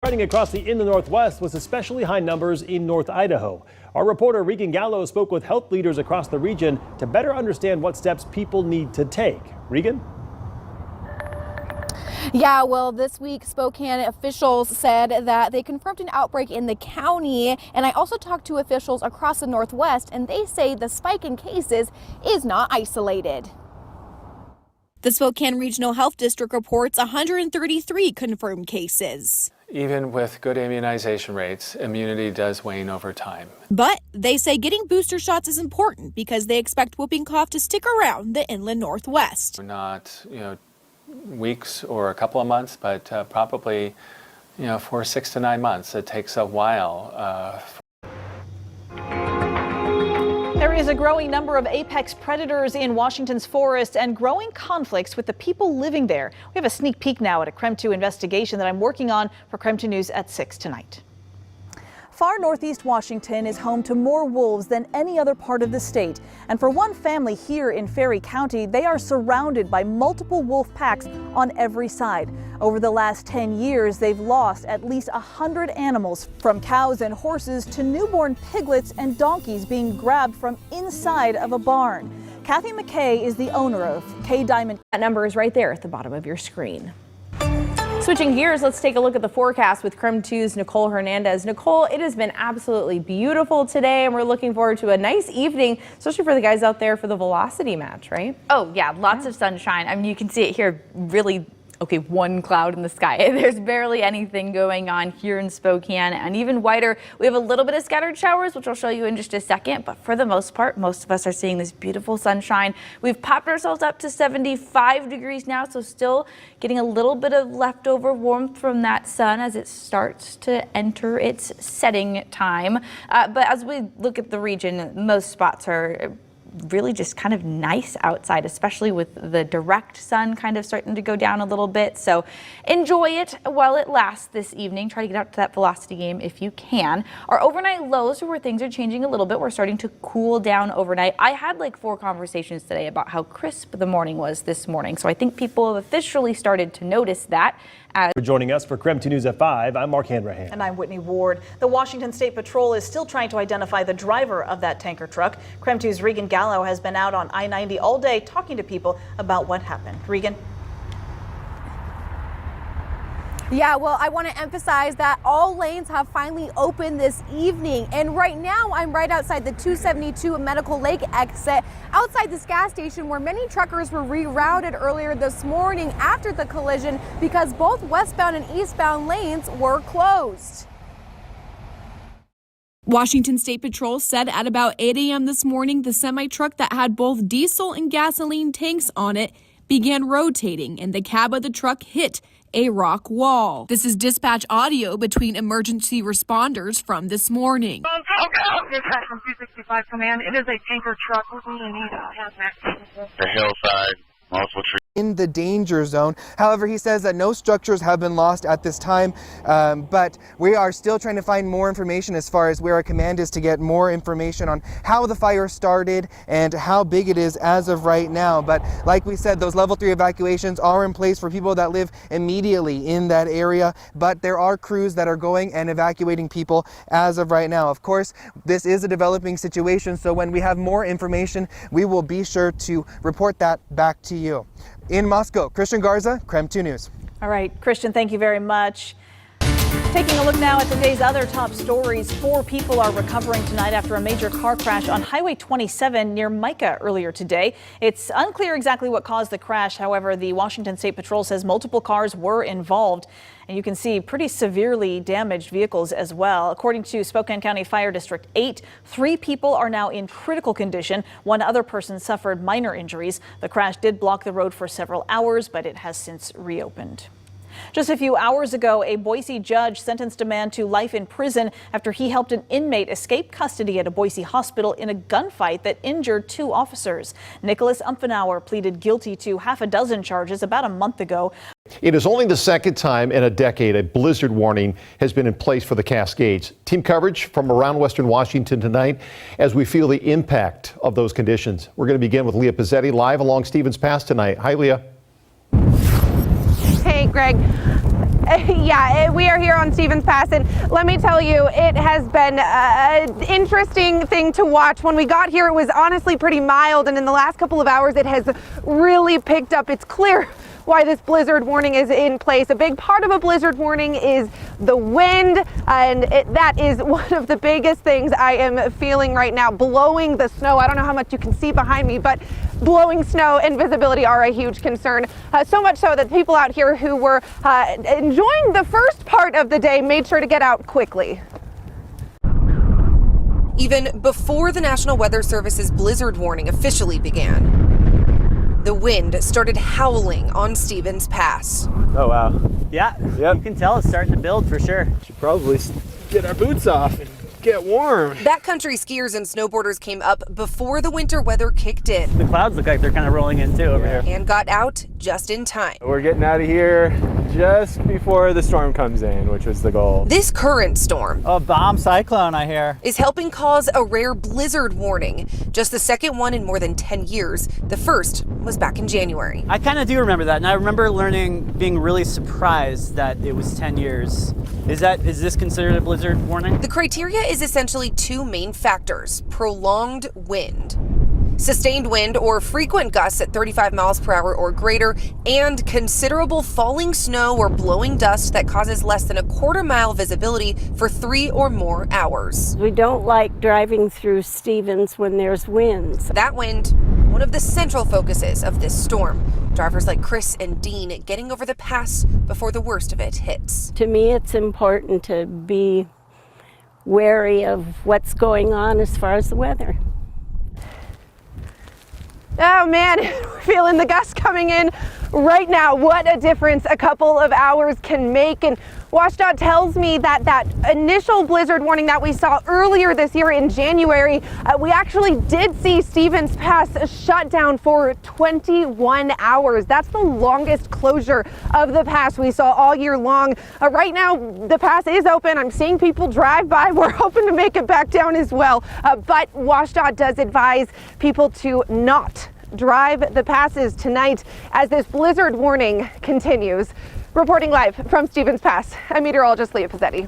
spreading across the inland Northwest with especially high numbers in North Idaho. Our reporter Regan Gallo spoke with health leaders across the region to better understand what steps people need to take. Regan? Yeah, well, this week Spokane officials said that they confirmed an outbreak in the county, and I also talked to officials across the Northwest, and they say the spike in cases is not isolated. The Spokane Regional Health District reports 133 confirmed cases. Even with good immunization rates, immunity does wane over time. But they say getting booster shots is important because they expect whooping cough to stick around the inland Northwest. Not, weeks or a couple of months, but probably, for 6 to 9 months. It takes a while. There is a growing number of apex predators in Washington's forests and growing conflicts with the people living there. We have a sneak peek now at a Krem 2 investigation that I'm working on for Krem 2 News at 6 tonight. Far northeast Washington is home to more wolves than any other part of the state. And for one family here in Ferry County, they are surrounded by multiple wolf packs on every side. Over the last 10 years, they've lost at least 100 animals, from cows and horses to newborn piglets and donkeys being grabbed from inside of a barn. Kathy McKay is the owner of K Diamond. That number is right there at the bottom of your screen. Switching gears, let's take a look at the forecast with Krem 2's Nicole Hernandez. Nicole, it has been absolutely beautiful today, and we're looking forward to a nice evening, especially for the guys out there for the velocity match, right? Oh, yeah, lots of sunshine. I mean, you can see it here really. Okay, one cloud in the sky. There's barely anything going on here in Spokane, and even whiter. We have a little bit of scattered showers, which I'll show you in just a second, but for the most part, most of us are seeing this beautiful sunshine. We've popped ourselves up to 75 degrees now, so still getting a little bit of leftover warmth from that sun as it starts to enter its setting time. But as we look at the region, most spots are really just kind of nice outside, especially with the direct sun kind of starting to go down a little bit. So enjoy it while it lasts this evening. Try to get out to that velocity game if you can. Our overnight lows are where things are changing a little bit. We're starting to cool down overnight. I had like 4 conversations today about how crisp the morning was this morning. So I think people have officially started to notice that. For joining us for Krem 2 News at 5, I'm Mark Hanrahan. And I'm Whitney Ward. The Washington State Patrol is still trying to identify the driver of that tanker truck. Krem 2's Regan Gallo has been out on I-90 all day talking to people about what happened. Regan? Yeah, well, I want to emphasize that all lanes have finally opened this evening. And right now, I'm right outside the 272 Medical Lake exit, outside this gas station where many truckers were rerouted earlier this morning after the collision because both westbound and eastbound lanes were closed. Washington State Patrol said at about 8 a.m. this morning, the semi-truck that had both diesel and gasoline tanks on it began rotating and the cab of the truck hit a rock wall. This is dispatch audio between emergency responders from this morning. Dispatch from 265 Command. It is a tanker truck. We're going to need a hazmat. The hillside, multiple trees. In the danger zone. However, he says that no structures have been lost at this time, but we are still trying to find more information as far as where our command is to get more information on how the fire started and how big it is as of right now. But like we said, those level 3 evacuations are in place for people that live immediately in that area, but there are crews that are going and evacuating people as of right now. Of course, this is a developing situation, so when we have more information, we will be sure to report that back to you. In Moscow, Christian Garza, Krem 2 News. All right, Christian, thank you very much. Taking a look now at today's other top stories. 4 people are recovering tonight after a major car crash on Highway 27 near Micah earlier today. It's unclear exactly what caused the crash. However, the Washington State Patrol says multiple cars were involved. And you can see pretty severely damaged vehicles as well. According to Spokane County Fire District 8, 3 people are now in critical condition. 1 other person suffered minor injuries. The crash did block the road for several hours, but it has since reopened. Just a few hours ago, a Boise judge sentenced a man to life in prison after he helped an inmate escape custody at a Boise hospital in a gunfight that injured 2 officers. Nicholas Umfenauer pleaded guilty to half a dozen charges about a month ago. It is only the second time in a decade a blizzard warning has been in place for the Cascades. Team coverage from around Western Washington tonight as we feel the impact of those conditions. We're going to begin with Leah Pizzetti live along Stevens Pass tonight. Hi, Leah. Hey, Greg. Yeah, we are here on Stevens Pass, and let me tell you, it has been an interesting thing to watch. When we got here, it was honestly pretty mild, and in the last couple of hours, it has really picked up. It's clear why this blizzard warning is in place. A big part of a blizzard warning is the wind, and that is one of the biggest things I am feeling right now. Blowing the snow. I don't know how much you can see behind me, but blowing snow and visibility are a huge concern. So much so that people out here who were enjoying the first part of the day made sure to get out quickly. Even before the National Weather Service's blizzard warning officially began, the wind started howling on Stevens Pass. Oh, wow. Yeah, yep. You can tell it's starting to build for sure. Should probably get our boots off and get warm. Backcountry skiers and snowboarders came up before the winter weather kicked in. The clouds look like they're kind of rolling in too over here. And got out just in time. We're getting out of here just before the storm comes in, which was the goal. This current storm, A bomb cyclone, I hear. is helping cause a rare blizzard warning. Just the second one in more than 10 years. The first was back in January. I kind of do remember that, and I remember being really surprised that it was 10 years. Is this considered a blizzard warning? The criteria is essentially two main factors: prolonged wind, sustained wind or frequent gusts at 35 miles per hour or greater, and considerable falling snow or blowing dust that causes less than a quarter-mile visibility for 3 or more hours. We don't like driving through Stevens when there's winds. That wind, one of the central focuses of this storm. Drivers like Chris and Dean getting over the pass before the worst of it hits. To me, it's important to be wary of what's going on as far as the weather. Oh man, we're feeling the gusts coming in right now. What a difference a couple of hours can make. And WashDOT tells me that that initial blizzard warning that we saw earlier this year in January, we actually did see Stevens Pass shut down for 21 hours. That's the longest closure of the pass we saw all year long. Right now, the pass is open. I'm seeing people drive by. We're hoping to make it back down as well. But WashDOT does advise people to not drive the passes tonight as this blizzard warning continues. Reporting live from Stevens Pass, I'm meteorologist Leah Pizzetti.